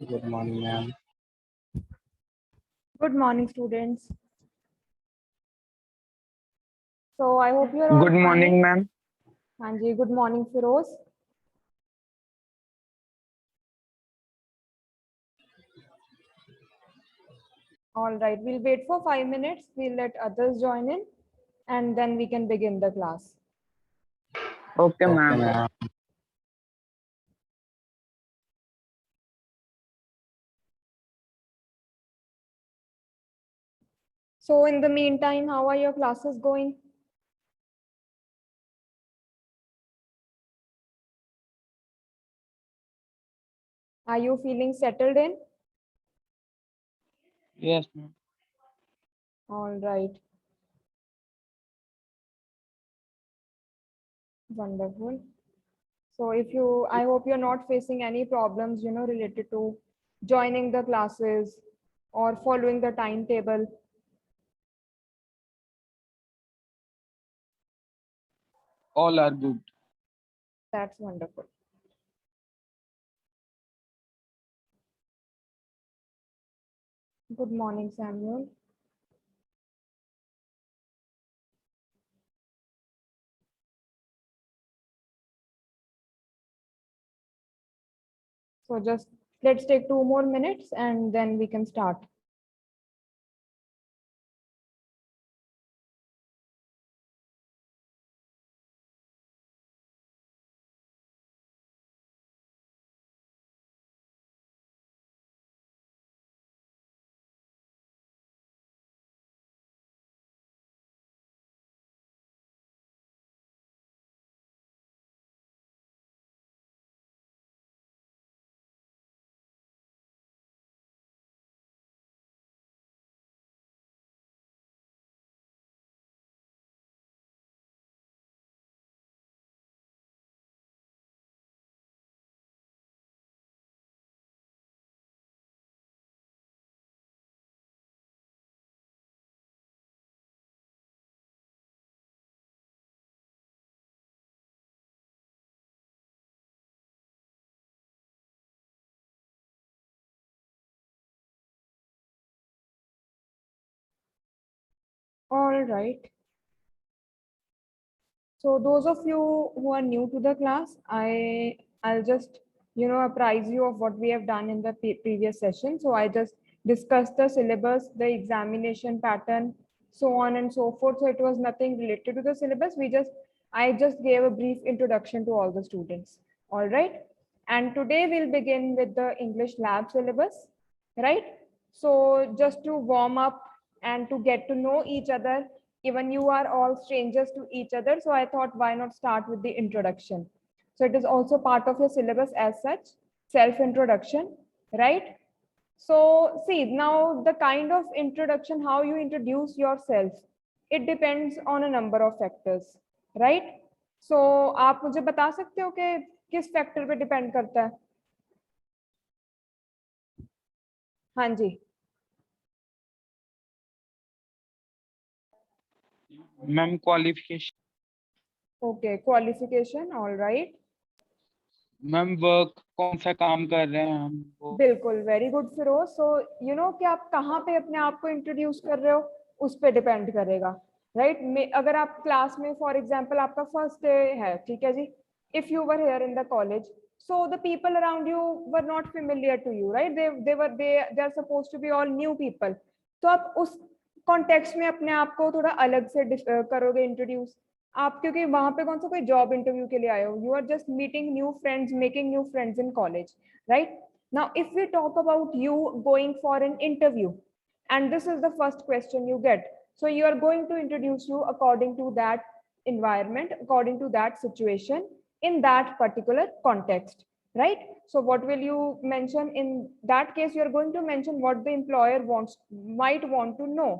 Good morning, ma'am. Good morning, students. So I hope you're all Good morning, fine. ma'am. Hanji, good morning, Firoz. All right, we'll wait for 5 minutes. We'll let others join in and then we can begin the class. Okay, Okay, ma'am. ma'am. So in the meantime, how are your classes going? Are you feeling settled in? Yes, ma'am. All right. Wonderful. So I hope you're not facing any problems, related to joining the classes or following the timetable. All are good. That's wonderful. Good morning, Samuel. So just let's take 2 more minutes and then we can start. All right. So those of you who are new to the class, I'll just apprise you of what we have done in the previous session. So I just discussed the syllabus, the examination pattern, so on and so forth. So it was nothing related to the syllabus. I just gave a brief introduction to all the students. All right. And today we'll begin with the English lab syllabus, right? So just to warm up and to get to know each other, even you are all strangers to each other. So I thought, why not start with the introduction? So it is also part of your syllabus as such, self-introduction, right? So see, now the kind of introduction, how you introduce yourself, it depends on a number of factors, right? So आप मुझे बता सकते हो कि किस factor पे depend करता है? हाँ जी. Ma'am, qualification. Okay, qualification, all right. Ma'am work कौन सा काम कर रहे हैं हम वो बिल्कुल, वेरी गुड फिरोज. सो कि आप कहाँ पे अपने आप को इंट्रोड्यूस कर रहे हो, उस पे डिपेंड करेगा, राइट? अगर आप क्लास में फॉर एग्जांपल आपका फर्स्ट डे है, ठीक है जी, if you were here in the college, so the people around you were not familiar to you, right? They are supposed to be all new people. तो आप उस context में अपने आप को थोड़ा अलग से करोगे इंट्रोड्यूस आप, क्योंकि वहां पे कौन सा कोई जॉब इंटरव्यू के लिए आए हो. You are just meeting new friends, making new friends in college, right? Now, if we talk about you going for an interview, and this is the first question you get, so you are going to introduce you according to that environment, according to that situation, in that particular context, right? So what will you mention in that case? You are going to mention what the employer might want to know.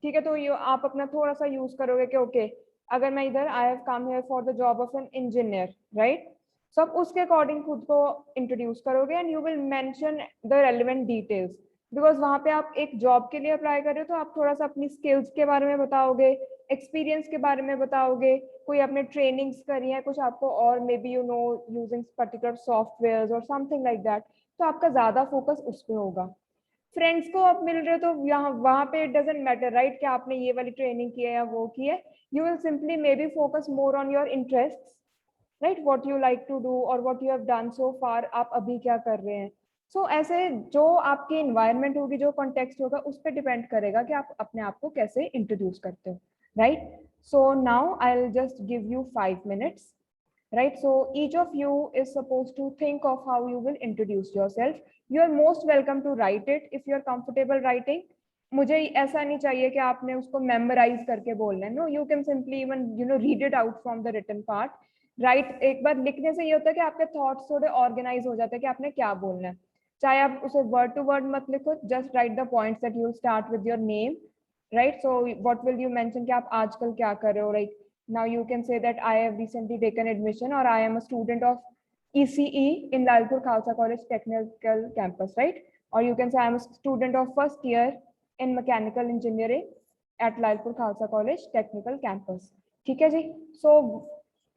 ठीक है, तो ये आप अपना थोड़ा सा use करोगे कि ओके, अगर मैं इधर I have come here for the job of an engineer, right? So आप उसके अकॉर्डिंग खुद को इंट्रोड्यूस करोगे and you will mention the relevant details, because वहां पे आप एक जॉब के लिए अप्लाई कर रहे हो, तो आप थोड़ा सा अपनी स्किल्स के बारे में बताओगे, एक्सपीरियंस के बारे में बताओगे, कोई आपने ट्रेनिंग्स करी है कुछ आपको, और may be using particular software और समथिंग लाइक दैट. तो आपका ज्यादा फोकस उस पे होगा। फ्रेंड्स को आप मिल रहे हो तो यहाँ वहां पे इट डजेंट मैटर राइट कि आपने ये वाली ट्रेनिंग की है या वो की है। You will simply may be focus more on your interest, right, what you like to do और what you have done so far, आप अभी क्या कर रहे हैं। सो ऐसे जो आपकी इन्वायरमेंट होगी, जो कॉन्टेक्स्ट होगा, उस पर डिपेंड करेगा कि आप अपने आप को कैसे इंट्रोड्यूस करते हो, right. So now I will just give you 5 minutes, right? So each of you is supposed to think of how you will introduce yourself. You are most welcome to write it if you are comfortable writing. मुझे ऐसा नहीं चाहिए कि आपने उसको memorise करके बोलना है, no, you can simply even read it out from the written part, right. एक बार लिखने से ये होता है कि आपके थॉट्स थोड़े ऑर्गेनाइज हो जाते हैं कि आपने क्या बोलना है। चाहे आप उसे वर्ड टू वर्ड मत लिखो, just right the points that you will start with your name, right. So what will you mention कि आप आजकल क्या कर रहे हो, right. Now you can say that I have recently taken admission or I am a student of ECE in Lalpur Khalsa College Technical Campus, right? Or you can say I am a student of first year in mechanical engineering at Lalpur Khalsa College Technical Campus. ठीक है जी? So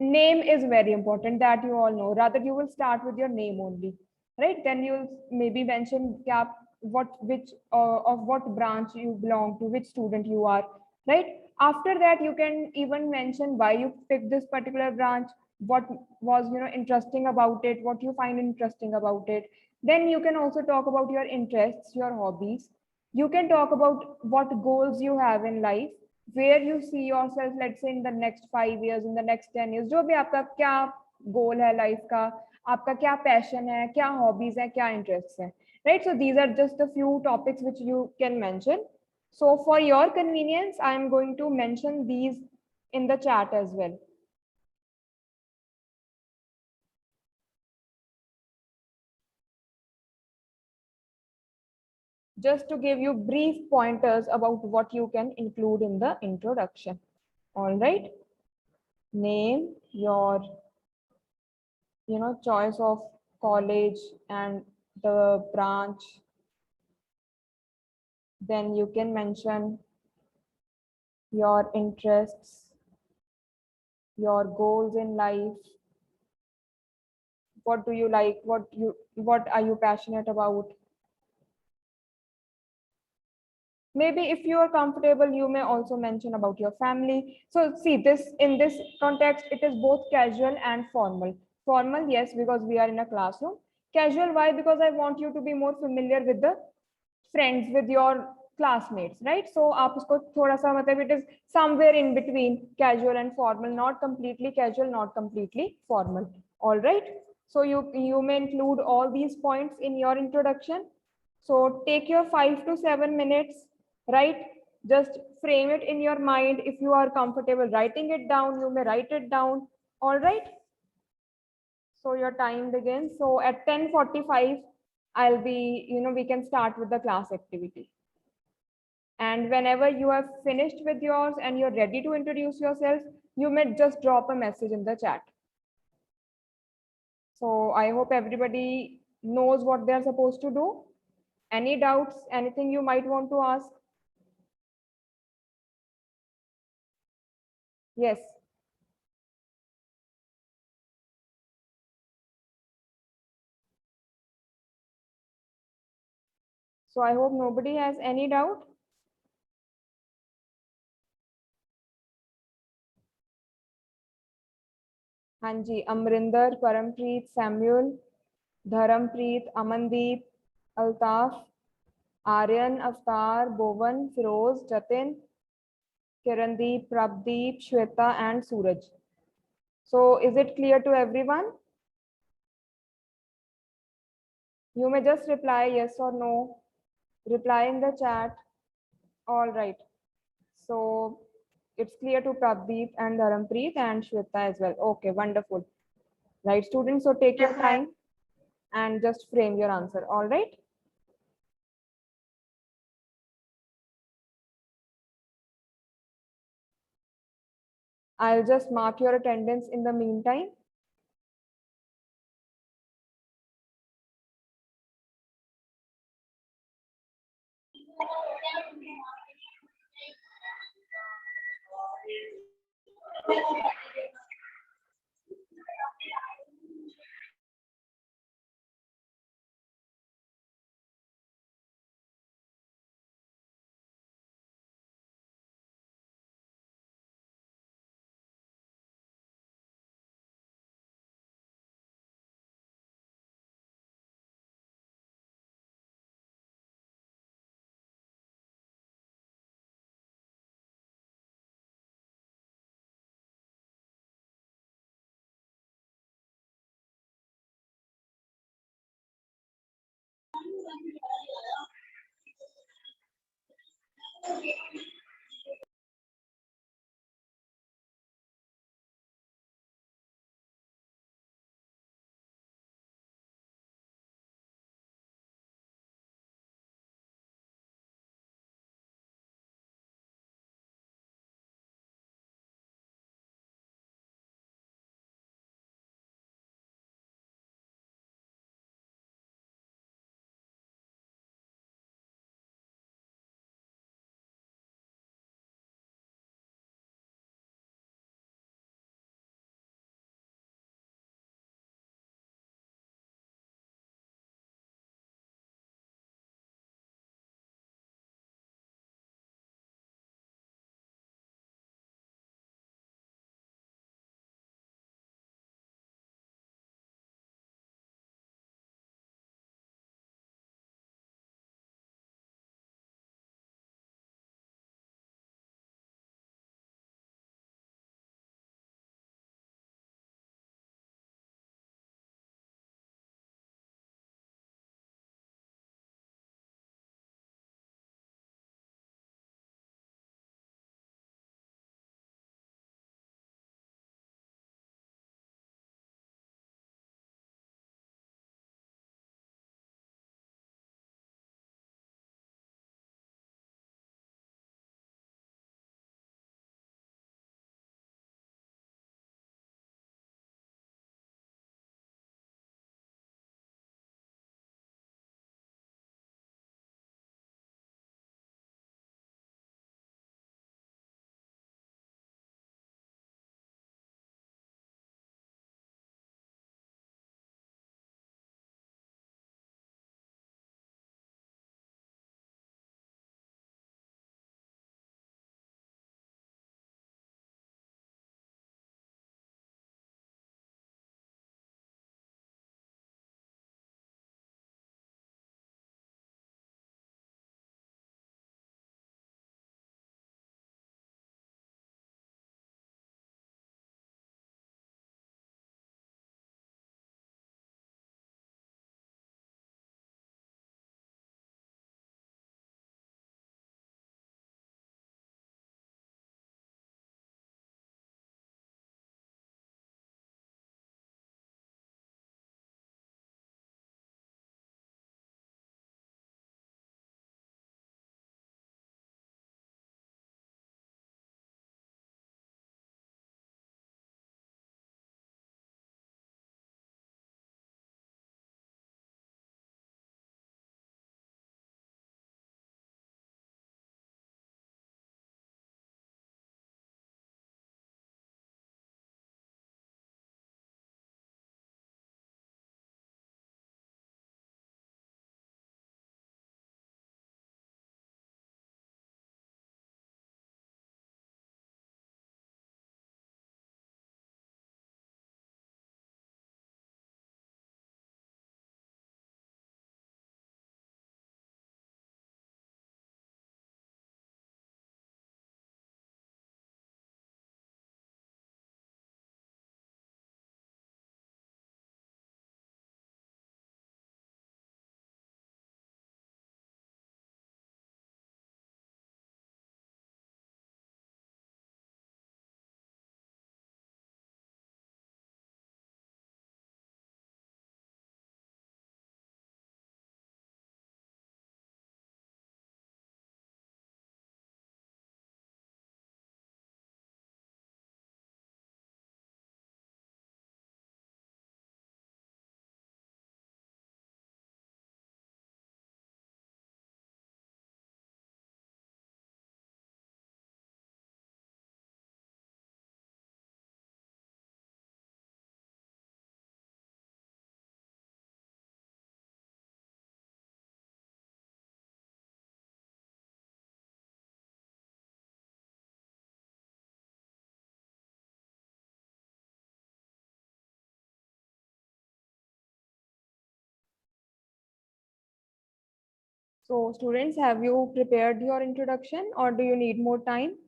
name is very important, that you all know. Rather you will start with your name only, right? Then you will maybe mention which of what branch you belong to, which student you are, right? After that you can even mention why you picked this particular branch, what was interesting about it, what you find interesting about it. Then you can also talk about your interests, your hobbies. You can talk about what goals you have in life, where you see yourself, let's say in the next 5 years, in the next 10 years, जो भी आपका क्या गोल है life का, आपका क्या passion है, क्या हॉबीज है, क्या इंटरेस्ट है, right. So these are just a few topics which you can mention. So for your convenience, I am going to mention these in the chat as well. Just to give you brief pointers about what you can include in the introduction. All right. Name, your, choice of college and the branch. Then you can mention your interests, your goals in life. What do you like? What are you passionate about? Maybe if you are comfortable, you may also mention about your family. So see this, in this context, it is both casual and formal. Formal, yes, because we are in a classroom. Casual, why? Because I want you to be more familiar with the friends, with your classmates, right? So आप उसको थोड़ा सा मतलब it is somewhere in between casual and formal, not completely casual, not completely formal. All right. So you may include all these points in your introduction. So take your 5 to 7 minutes, right? Just frame it in your mind. If you are comfortable writing it down, you may write it down. All right. So your time begins. So at 10:45, I'll be, we can start with the class activity. And whenever you have finished with yours and you're ready to introduce yourself, you may just drop a message in the chat. So I hope everybody knows what they're supposed to do. Any doubts, anything you might want to ask? Yes. So I hope nobody has any doubt. हाँ जी, Amarinder, Parampreet, Samuel, Dharampreet, Amandeep, Altaf, Aryan, Avtar, बोवन, Firoz, Jatin, Kirandeep, Prabhdeep, Shweta and Suraj. So is it clear to everyone? You may just reply yes or no. Reply in the chat. All right. So it's clear to Prabdeep and Dharampreet and Shweta as well. Okay, wonderful. Right, students, so take your time and just frame your answer. All right. I'll just mark your attendance in the meantime. So students, have you prepared your introduction or do you need more time?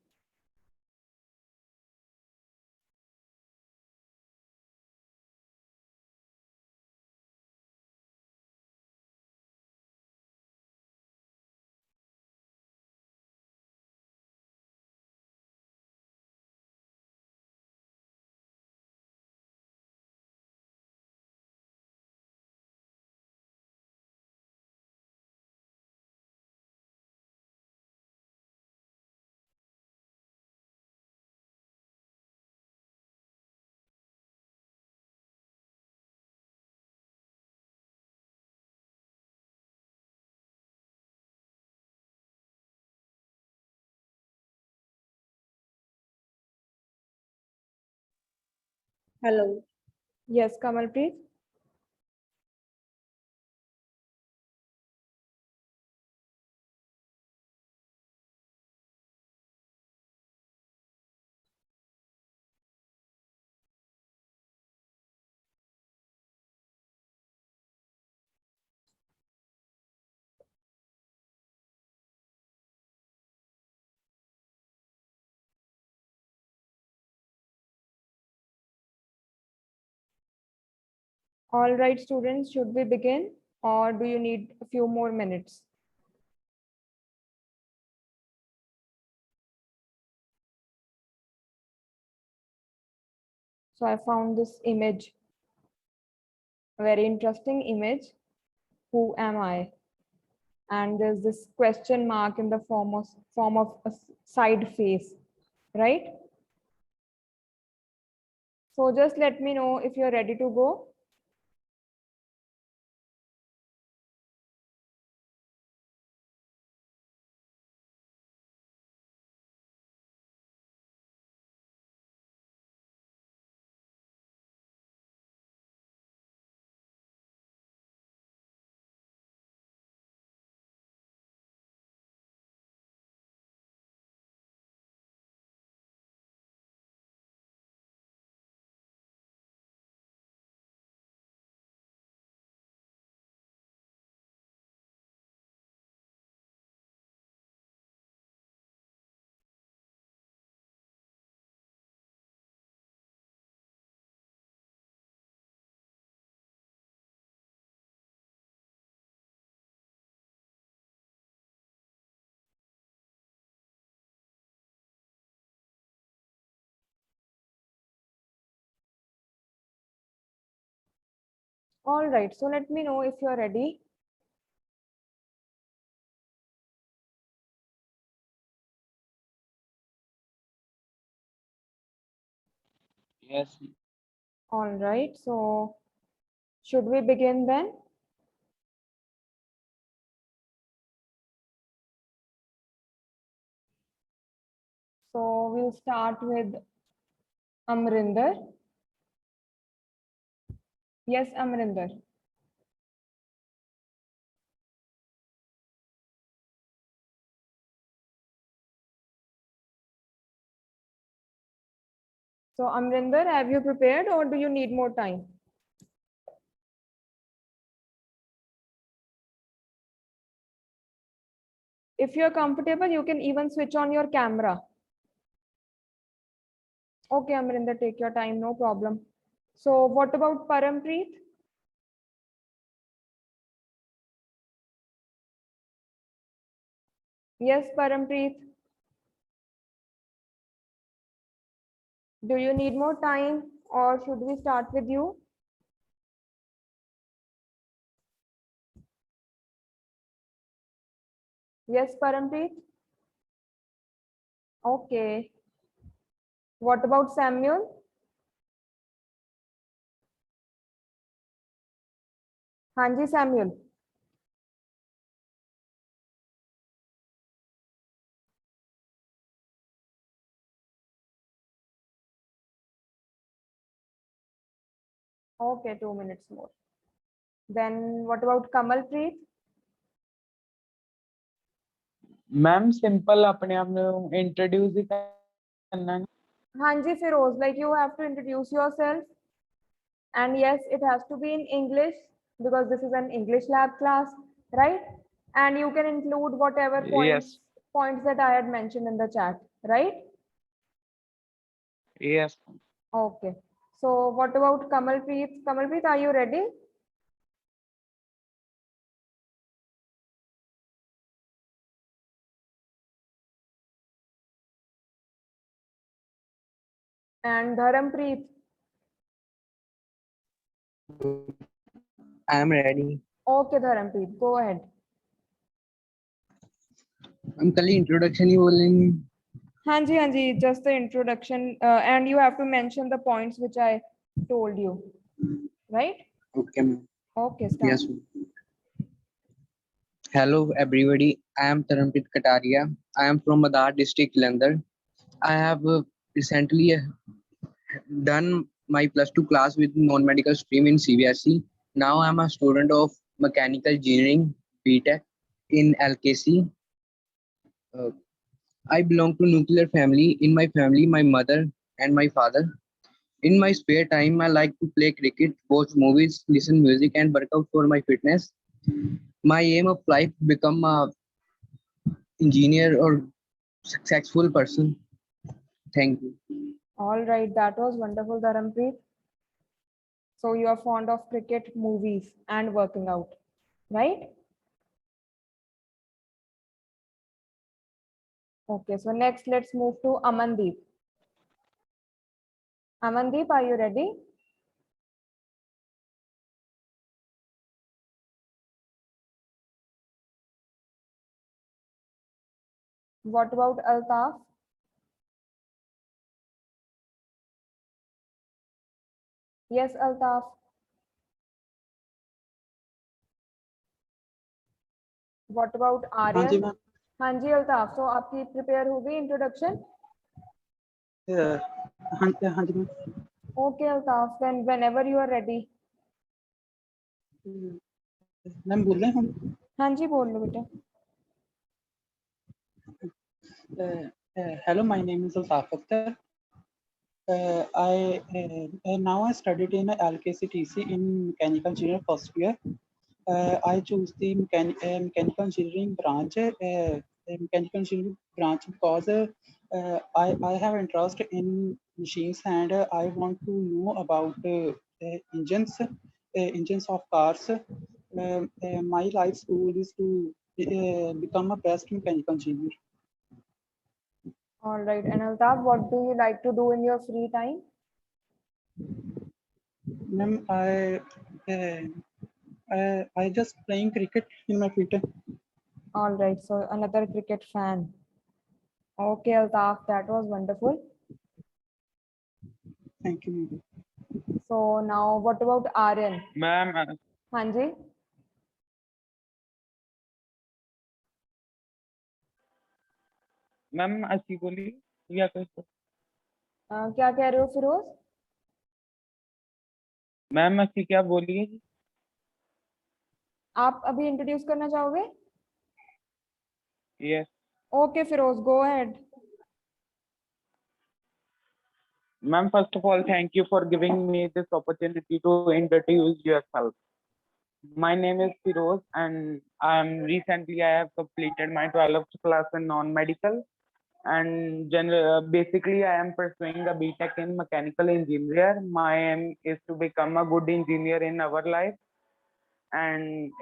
Hello. Yes, Kamalpreet. All right, students, should we begin or do you need a few more minutes? So I found this image, a very interesting image. Who am I? And there's this question mark in the form of a side face, right? So just let me know if you're ready to go. All right, so let me know if you're ready. Yes. All right, so should we begin then? So we'll start with Amrinder. Yes, Amrinder. So Amrinder, have you prepared or do you need more time? If you're comfortable, you can even switch on your camera. Okay, Amrinder, take your time, no problem. So what about Parampreet? Yes, Parampreet. Do you need more time or should we start with you? Yes, Parampreet. Okay. What about Samuel? Hanji, Samuel. Okay, 2 minutes more. Then what about Kamalpreet? Ma'am simple अपने आप ਨੂੰ introduce ही करना है Hanji Feroz, like you have to introduce yourself. And yes, it has to be in English because this is an English lab class, right? And you can include whatever yes points that I had mentioned in the chat, right? yes Okay. So what about Kamalpreet? Kamalpreet, are you ready? And Dharampreet? I am ready. Okay, Dharampreet, go ahead. हम कल introduction ही बोलेंगे. हाँ जी, just the introduction, and you have to mention the points which I told you, right? Okay, ma'am. Okay, start. Yes. Hello, everybody. I am Taranpreet Kataria. I am from Madar district, Jalandhar. I have recently done my plus 2 class with non-medical stream in CBSE. Now I'm a student of mechanical engineering BTech in LKC. Uh, I belong to nuclear family. In my family, my mother and my father. In my spare time, I like to play cricket, watch movies, listen music, and work out for my fitness. My aim of life become a engineer or successful person. Thank you. All right, that was wonderful, Dharampreet. So you are fond of cricket, movies, and working out, right? Okay, so next let's move to Amandeep. Amandeep, are you ready? What about Altaf? Yes, Altaf. What about हाँ जी Aryan? Ma'am हाँ जी अल्ताफ, तो आपकी prepare हो गई introduction? हाँ जी ma'am okay Altaf, then whenever you are ready. Ma'am बोल रहे हैं हम हाँ जी बोल लो बेटा. hello, my name is Altaf Akhtar. I now I studied in LKCTC in mechanical engineering first year. I choose the mechanical engineering branch, because I have interest in machines, and I want to know about engines of cars. My life's goal is to become a best mechanical engineer. All right, and Altaf, what do you like to do in your free time? Ma'am, I just playing cricket in my free time. All right, so another cricket fan. Okay Altaf, that was wonderful. Thank you, ma'am. So now what about Aryan? Ma'am हाँ जी. Ma'am अच्छी बोली या कुछ क्या कह रहे हो फिरोज? मैम अच्छी क्या बोलिए जी आप अभी इंट्रोड्यूस करना चाहोगे? Yes okay Firoz, go ahead. Ma'am first of all thank you for giving me this opportunity to introduce yourself my name is Firoz and I have completed my 12th class in non-medical and basically I am pursuing a BTech in mechanical engineer. My aim is to become a good engineer in our life and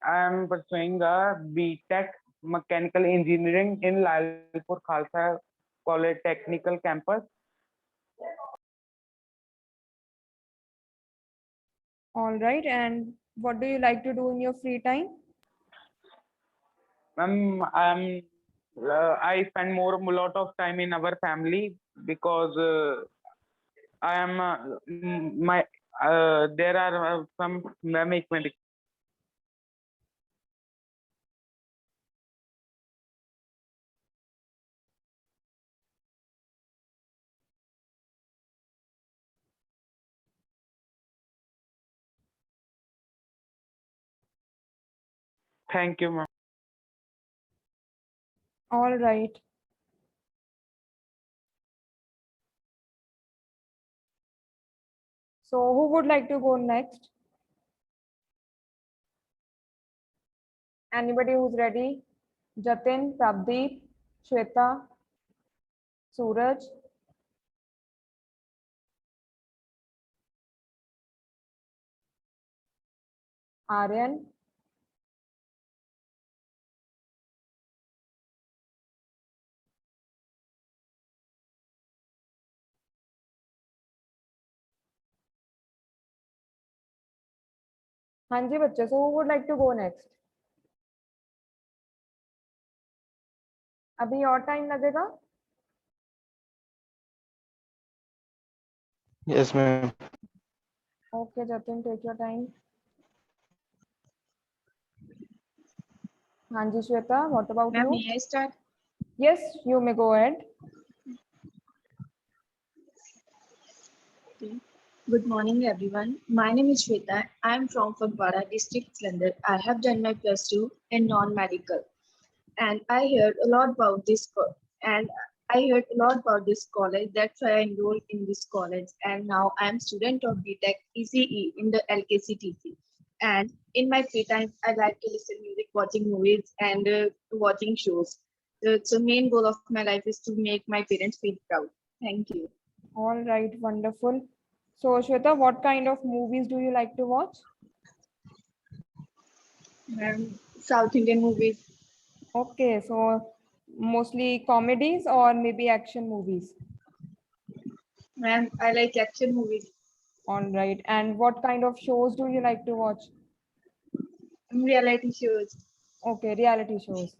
I am pursuing a BTech mechanical engineering in Lalpur Khalsa Polytechnical campus. All right, and what do you like to do in your free time? I spend a lot of time in our family because I am my there are some management. Thank you, ma'am. All right. So who would like to go next? Anybody who's ready? Jatin, Prabdeep, Shweta, Suraj. Aryan. हाँ जी बच्चे, so who would like to go next? अभी और time लगेगा? Yes, ma'am. Okay, Jatin, take your time. हाँ जी Shweta, what about Ma'am, you? may I start? Yes, you may go ahead. Okay. Good morning, everyone. My name is Shweta. I am from Fagwara district, Jalandhar. I have done my plus two in non-medical, and I heard a lot about and I heard a lot about this college. That's why I enrolled in this college, and now I am student of BTech ECE in the LKCTC. And in my free time, I like to listen music, watching movies, and watching shows. So, main goal of my life is to make my parents feel proud. Thank you. All right, wonderful. So Shweta, what kind of movies do you like to watch? South Indian movies. Okay, so mostly comedies or maybe action movies. And I like action movies. All right. And what kind of shows do you like to watch? Reality shows Okay, reality shows.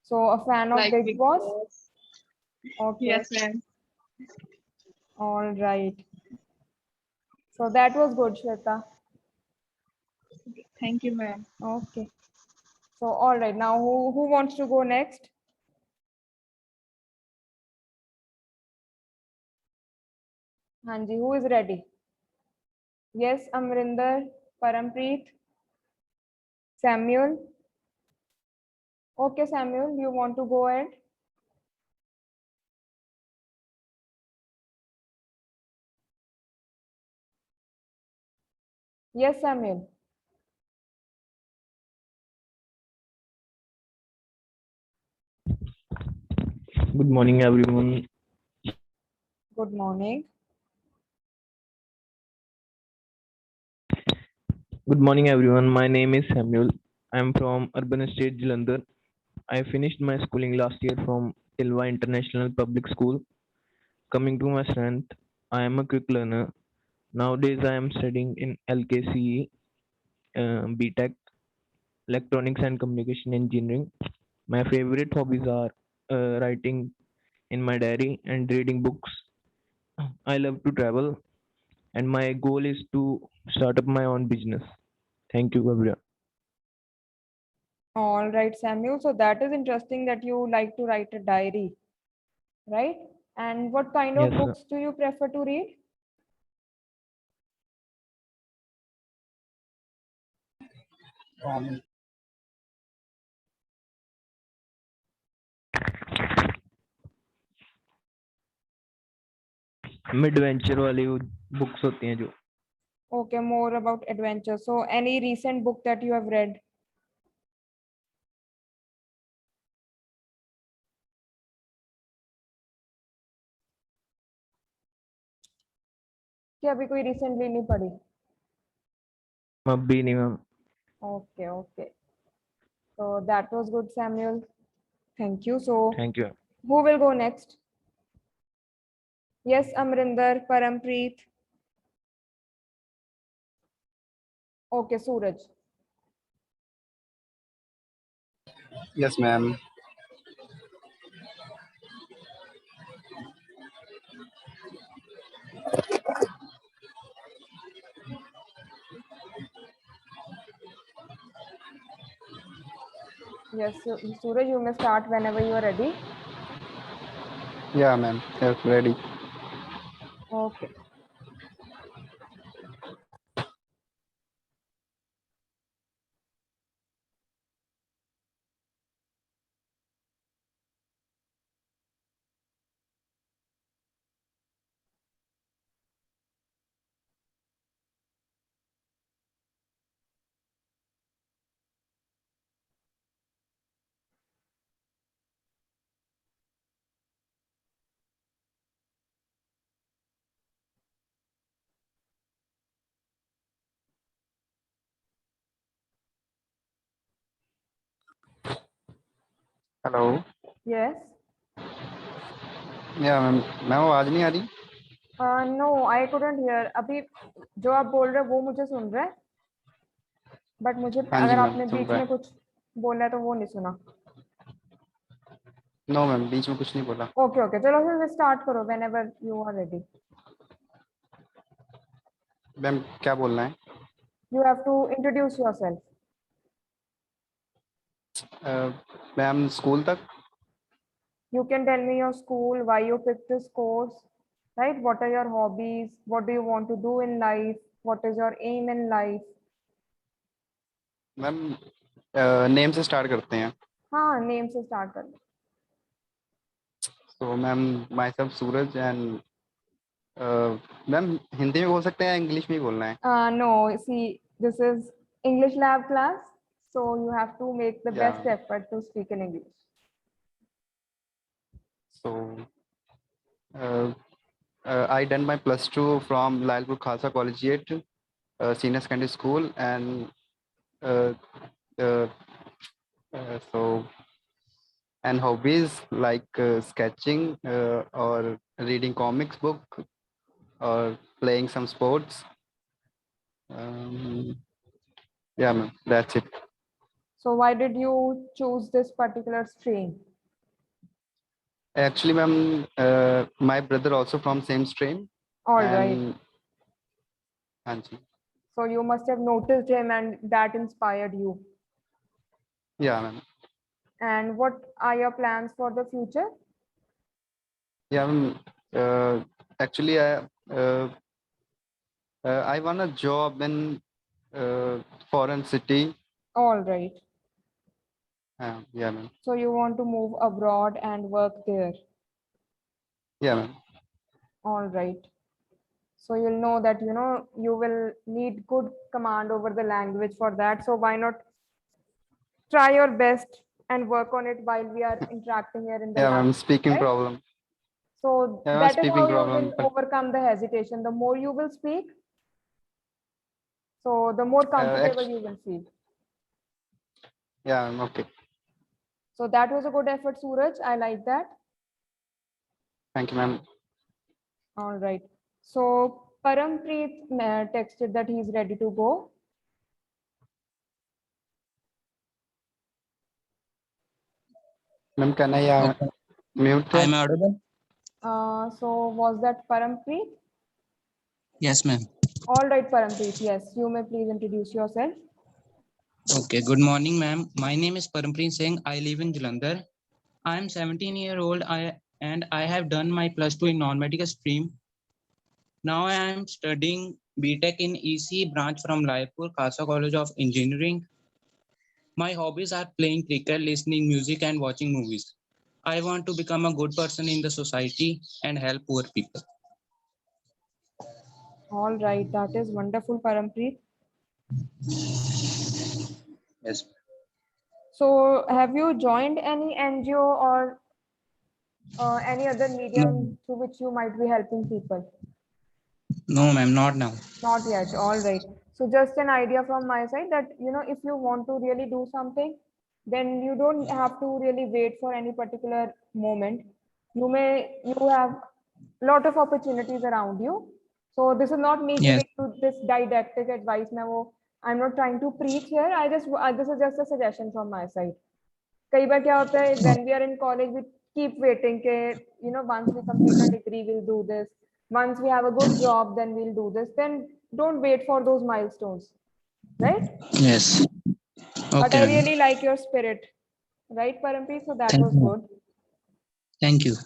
So a fan of like Big Big Boss? Boss. Okay. Yes, ma'am. All right. So that was good, Shweta. Thank you, ma'am. Okay. So all right. Now who wants to go next? Hanji, who is ready? Yes, Amrinder, Parampreet, Samuel. Okay, Samuel, you want to go ahead? Yes, Samuel. Good morning, everyone. Good morning. Good morning, everyone. My name is Samuel. I am from Urban Estate, Jalandhar. I finished my schooling last year from Ilva International Public School. Coming to my strength, I am a quick learner. Nowadays, I am studying in LKCE, BTech, Electronics and Communication Engineering. My favorite hobbies are writing in my diary and reading books. I love to travel, and my goal is to start up my own business. Thank you, Gabriel. All right, Samuel. So that is interesting that you like to write a diary, right? And what kind Yes, of sir. books do you prefer to read? Mid venture वाली books होती हैं जो Okay, more about adventure. So any recent book that you have read? कि अभी कोई recently नहीं पढ़ी? अभी नहीं ma'am. Okay, okay. So that was good, Samuel. Thank you. So Thank you. who will go next? Yes, Amrinder, Parampreet. Okay, Suraj. Yes, ma'am. Yes, Suraj, you may start whenever you are ready. Yeah, ma'am. Yes, ready. Okay. Hello. Yes. Yeah, ma'am. Ma'am आवाज नहीं आ रही? No, I couldn't hear. अभी जो आप बोल रहे हो वो मुझे सुन रहा है, बट मुझे हाँ जी अगर मैम, आपने सुन बीच रहा में है. कुछ बोला है तो वो नहीं सुना. नो मैम, बीच में कुछ नहीं बोला. Okay, okay. चलो फिर स्टार्ट करो whenever you are ready. Ma'am क्या बोलना है? You have to introduce yourself. Ma'am school तक. You can tell me your school, why you picked this course, right? What are your hobbies? What do you want to do in life? What is your aim in life? Ma'am name से start करते हैं. हाँ, name से start कर लो. तो ma'am my self Suraj and ma'am Hindi में बोल सकते हैं या इंग्लिश में ही बोलना है? No, see, this is English lab class, so you have to make the best Yeah. effort to speak in English. So I done my +2 from Lalpur Khalsa Collegiate Senior Secondary School, and uh, uh, so and hobbies like sketching or reading comics book or playing some sports. Yeah, ma'am, that's it. So why did you choose this particular stream? Actually, ma'am, my brother also from same stream. All right. and Anji. So you must have noticed him and that inspired you. Yeah, ma'am. And what are your plans for the future? Yeah, ma'am. Actually, I want a job in foreign city. All right. Yeah, ma'am. So you want to move abroad and work there. Yeah, ma'am. All right. So you'll know that, you will need good command over the language for that. So why not try your best and work on it while we are interacting here in the Yeah, lab, ma'am. Speaking right? problem. So Yeah, that is speaking how you problem, will but overcome the hesitation. The more you will speak, so the more comfortable you will feel. yeah, ma'am, okay. So that was a good effort, Suraj. I like that. Thank you, ma'am. All right. So Parampreet texted that he's ready to go. Ma'am, can I mute? I'm audible? So was that Parampreet? Yes, ma'am. All right, Parampreet. Yes, you may please introduce yourself. Okay, good morning, ma'am. My name is Parampreet Singh. I live in Jalandhar. I am 17-year-old and I have done my +2 in non-medical stream. Now I am studying BTech in EC branch from Raipur, Khalsa College of Engineering. My hobbies are playing cricket, listening music, and watching movies. I want to become a good person in the society and help poor people. All right, that is wonderful, Parampreet. Yes. So have you joined any NGO or any other medium through which you might be helping people? No, ma'am, not now. Not yet. All right. So just an idea from my side that, if you want to really do something, then you don't have to really wait for any particular moment. You have a lot of opportunities around you. So this is not me Yes. giving you this didactic advice. Now, I'm not trying to preach here. This is just a suggestion from my side. कई बार क्या होता है, when we are in college, we keep waiting के, once we complete a degree, we'll do this. Once we have a good job, then we'll do this. Then don't wait for those milestones, right? Yes. But Okay, I ma'am. really like your spirit, right, Parampreet? So that Thank was you. good. Thank you.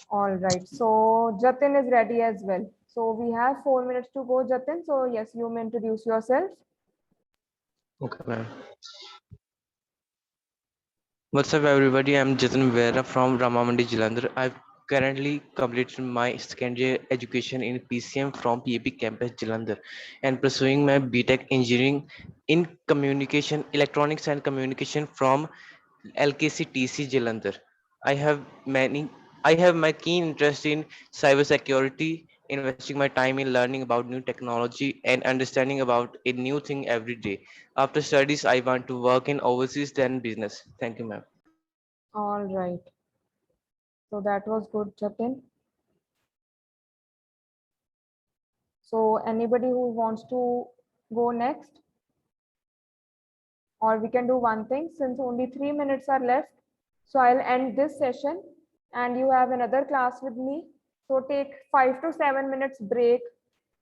All right. So Jatin is ready as well. So we have 4 minutes to go, Jatin. So yes, you may introduce yourself. Okay, ma'am. What's up, everybody? I'm Jatin Vera from Ramamandi Jalandhar. I've currently completed my secondary education in PCM from PAP campus Jalandhar and pursuing my BTech engineering in communication, electronics and communication from LKC TC Jalandhar. I have my keen interest in cybersecurity, investing my time in learning about new technology and understanding about a new thing every day. After studies, I want to work in overseas then business. Thank you, ma'am. All right. So that was good, Jatin. So anybody who wants to go next? Or we can do one thing, since only 3 minutes are left. So I'll end this session and you have another class with me. So take 5 to 7 minutes break,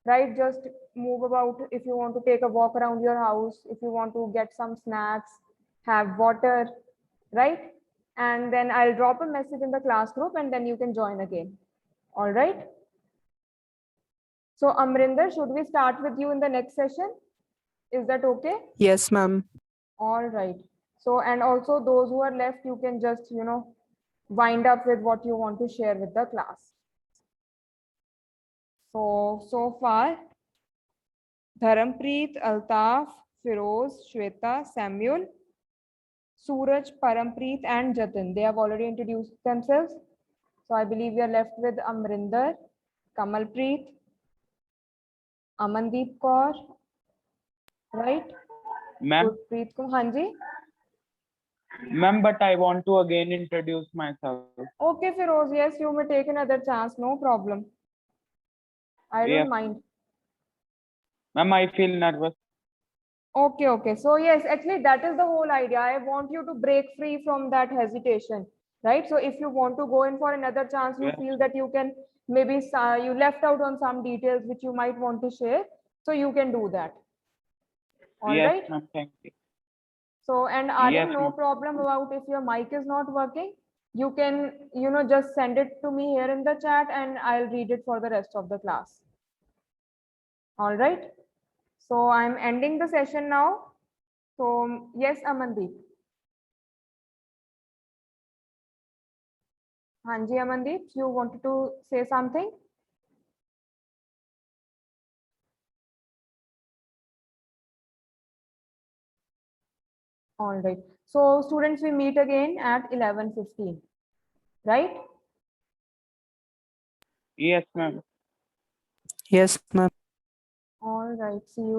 right? Just move about if you want to take a walk around your house, if you want to get some snacks, have water, right? And then I'll drop a message in the class group and then you can join again. All right. So Amrinder, should we start with you in the next session? Is that okay? Yes, ma'am. All right. So, and also those who are left, you can just, wind up with what you want to share with the class. So far, Dharampreet, Altaf, Firoz, Shweta, Samuel, Suraj, Parampreet, and Jatin. They have already introduced themselves. So I believe we are left with Amrinder, Kamalpreet, Amandeep Kaur, right? Ma'am, Gurpreet Kumar, Hanji. ma'am, but I want to again introduce myself. Okay, Firoz, yes, you may take another chance, no problem. I Yes. don't mind. Ma'am, I feel nervous. Okay. So yes, actually that is the whole idea. I want you to break free from that hesitation, right? So if you want to go in for another chance, you Yes. feel that you can maybe you left out on some details which you might want to share, so you can do that. All Yes, right. ma'am, thank you. So, and Aryan, Yes, no ma'am. problem about if your mic is not working. You can, just send it to me here in the chat and I'll read it for the rest of the class. All right. So I'm ending the session now. So yes, Amandeep. Hanji, Amandeep, you wanted to say something? All right. So students, we meet again at 11:15, right? Yes, ma'am. Yes, ma'am. All right. See you.